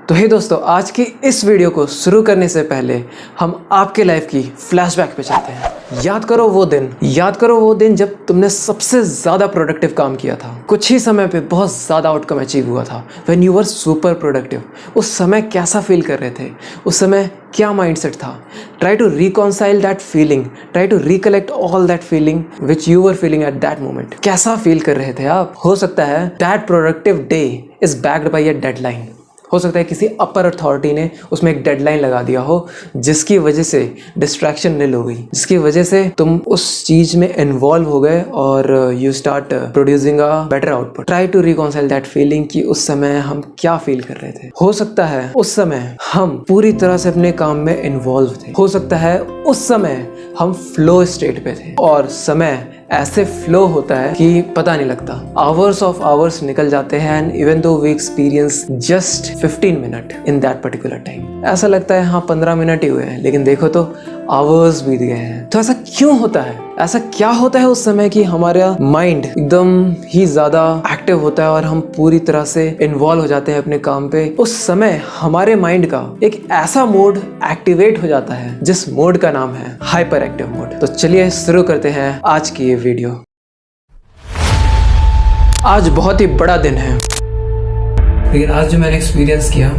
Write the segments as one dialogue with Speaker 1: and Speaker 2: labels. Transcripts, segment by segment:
Speaker 1: तो हे दोस्तों, आज की इस वीडियो को शुरू करने से पहले हम आपके लाइफ की फ्लैशबैक पे चलते हैं। याद करो वो दिन जब तुमने सबसे ज़्यादा प्रोडक्टिव काम किया था। कुछ ही समय पे बहुत ज़्यादा आउटकम अचीव हुआ था। When you were super productive, उस समय कैसा फील कर रहे थे? उस समय क्या माइंडसेट था? Try to reconcile that feeling, try to recollect all that feeling which you were feeling at that moment. कैसा फील कर रहे थे आप? हो सकता है that productive day is backed by a deadline. हो सकता है किसी अपर अथॉरिटी ने उसमें एक डेडलाइन लगा दिया हो, जिसकी वजह से डिस्ट्रैक्शन निल हो गई, जिसकी वजह से तुम उस चीज में इन्वॉल्व हो गए और you start producing a better output. Try to reconcile that feeling कि उस समय हम क्या फील कर रहे थे। हो सकता है उस समय हम पूरी तरह से अपने काम में इन्वॉल्व थे। हो सकता है उस समय हम फ्लो स्टेट पे थे और समय ऐसे फ्लो होता है कि पता नहीं लगता। आवर्स ऑफ आवर्स निकल जाते हैं and even though we experience just 15 minute in that particular time. ऐसा लगता है हाँ 15 मिनट ही हुए हैं, लेकिन देखो तो आवर्स बीत गए हैं। तो ऐसा क्यों होता है? ऐसा क्या होता है उस समय कि हमारा माइंड एकदम ही ज्यादा एक्टिव होता है और हम पूरी तरह से इन्वॉल्व हो जाते हैं अपने काम पे? उस समय हमारे माइंड का एक ऐसा मोड एक्टिवेट हो जाता है जिस मोड का नाम है हाइपर एक्टिव मोड। तो चलिए शुरू करते हैं आज की ये वीडियो। आज बहुत ही बड़ा दिन है, लेकिन आज जो मैंने एक्सपीरियंस किया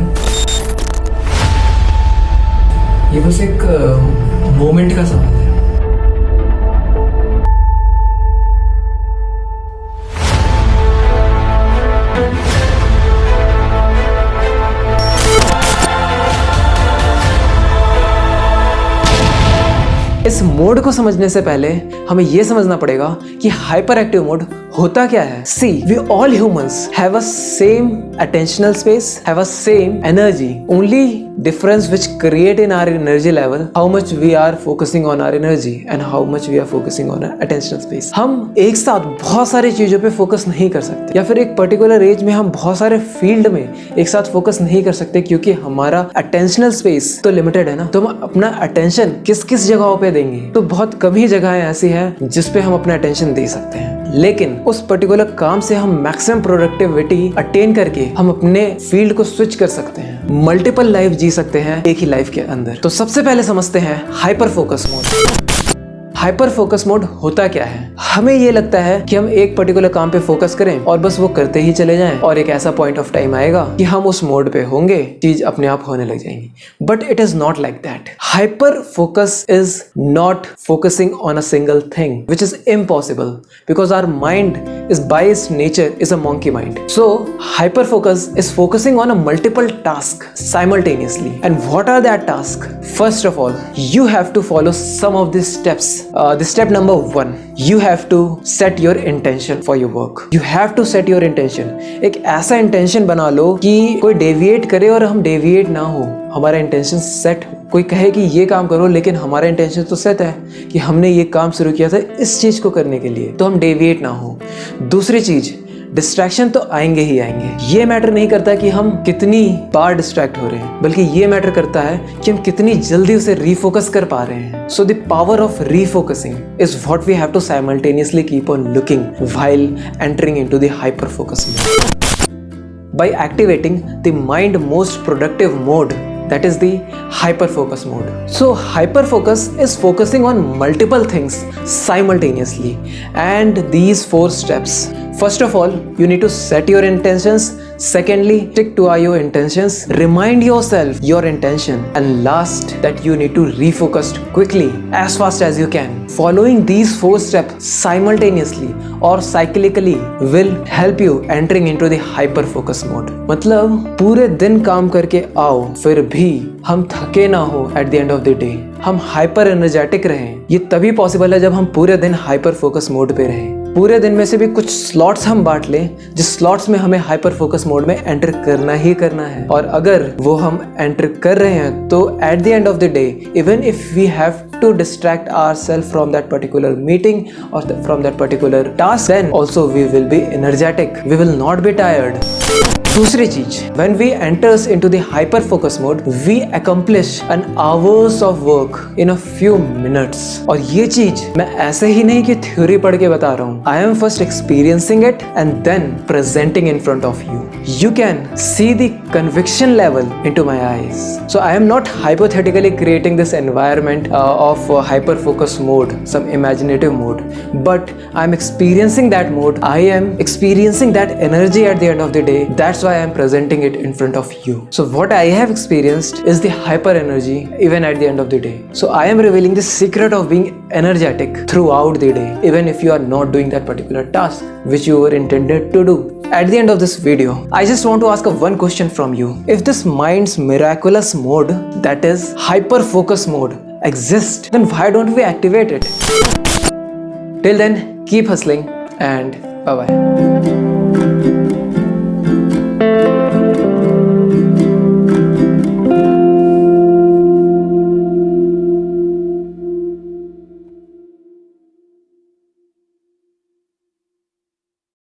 Speaker 1: ये बस एक मोमेंट का सवाल है। इस मोड को समझने से पहले हमें यह समझना पड़ेगा कि हाइपर एक्टिव मोड होता क्या है। See, we all humans have a same attentional space, have a same energy, only difference which create in our energy level how much we are focusing on our energy and how much we are focusing on our attentional space। हम एक साथ बहुत सारी चीजों पे focus नहीं कर सकते, या फिर एक पर्टिकुलर एज में हम बहुत सारे फील्ड में एक साथ फोकस नहीं कर सकते, क्योंकि हमारा अटेंशनल स्पेस तो लिमिटेड है ना। तो हम अपना अटेंशन किस किस जगहों पे देंगे? तो बहुत कम ही जगहें ऐसी है जिसपे हम अपना अटेंशन दे सकते हैं, लेकिन उस पर्टिकुलर काम से हम मैक्सिमम प्रोडक्टिविटी अटेन करके हम अपने फील्ड को स्विच कर सकते हैं, मल्टीपल लाइफ जी सकते हैं एक ही लाइफ के अंदर। तो सबसे पहले समझते हैं hyper focus mode. Hyper focus mode होता क्या है? हमें ये लगता है कि हम एक पर्टिकुलर काम पे फोकस करें और बस वो करते ही चले जाएं, और एक ऐसा पॉइंट ऑफ टाइम आएगा कि हम उस मोड पे होंगे, चीज अपने आप होने लग जाएंगी। But it is not like that. Hyper focus is not focusing on a single thing, which is impossible, because our mind is by its nature is a monkey mind. So hyper focus is focusing on a multiple task simultaneously. And what are that tasks? First of all, you have to follow some of these steps. The step number 1, you have to set your intention for your work. You have to set your intention. एक ऐसा intention बना लो कि कोई deviate करे और हम deviate ना हो, हमारा intention set हो। कोई कहे कि ये काम करो, लेकिन हमारा इंटेंशन तो सेट है कि हमने ये काम शुरू किया था इस चीज को करने के लिए, तो हम डेविएट ना हो। दूसरी चीज, डिस्ट्रैक्शन तो आएंगे ही आएंगे। ये मैटर नहीं करता कि हम कितनी बार डिस्ट्रैक्ट हो रहे हैं, बल्कि ये मैटर करता है कि हम कितनी जल्दी उसे रीफोकस कर पा रहे हैं। So the power of refocusing is what we have to simultaneously keep on looking while entering into the hyper focus mode. By activating the mind most productive mode, that is the hyper focus mode. So hyper focus is focusing on multiple things simultaneously, and these 4 steps. First of all, you need to set your intentions. Secondly, stick to your intentions, remind yourself your intention, and last, that you need to refocus quickly as fast as you can. Following these 4 steps simultaneously or cyclically will help you entering into the hyper focus mode. मतलब पूरे दिन काम करके आओ, फिर भी हम थके ना हो at the end of the day, हम हाइपर एनर्जेटिक रहें। ये तभी पॉसिबल है जब हम पूरे दिन हाइपर फोकस मोड पे रहें। पूरे दिन में से भी कुछ स्लॉट्स हम बांट लें, जिस स्लॉट्स में हमें हाइपर फोकस मोड में एंटर करना ही करना है, और अगर वो हम एंटर कर रहे हैं तो at the end of the day, even if we have to distract ourselves from that particular meeting or from that particular task, then also we will be energetic, we will not be tired. दूसरी चीज, when we enters into the hyper focus mode, we accomplish an hours of work in a few minutes. और ये चीज मैं ऐसे ही नहीं कि theory पढ़ के बता रहा हूँ. I am first experiencing it and then presenting in front of you. You can see the conviction level into my eyes. So I am not hypothetically creating this environment of hyper focus mode, some imaginative mode, but I am experiencing that mode. I am experiencing that energy at the end of the day. That's why I am presenting it in front of you. So what I have experienced is the hyper energy even at the end of the day. So I am revealing the secret of being energetic throughout the day, even if you are not doing that particular task which you were intended to do. At the end of this video, I just want to ask one question from you. If this mind's miraculous mode, that is hyper focus mode, exists, then why don't we activate it? Till then, keep hustling and bye bye.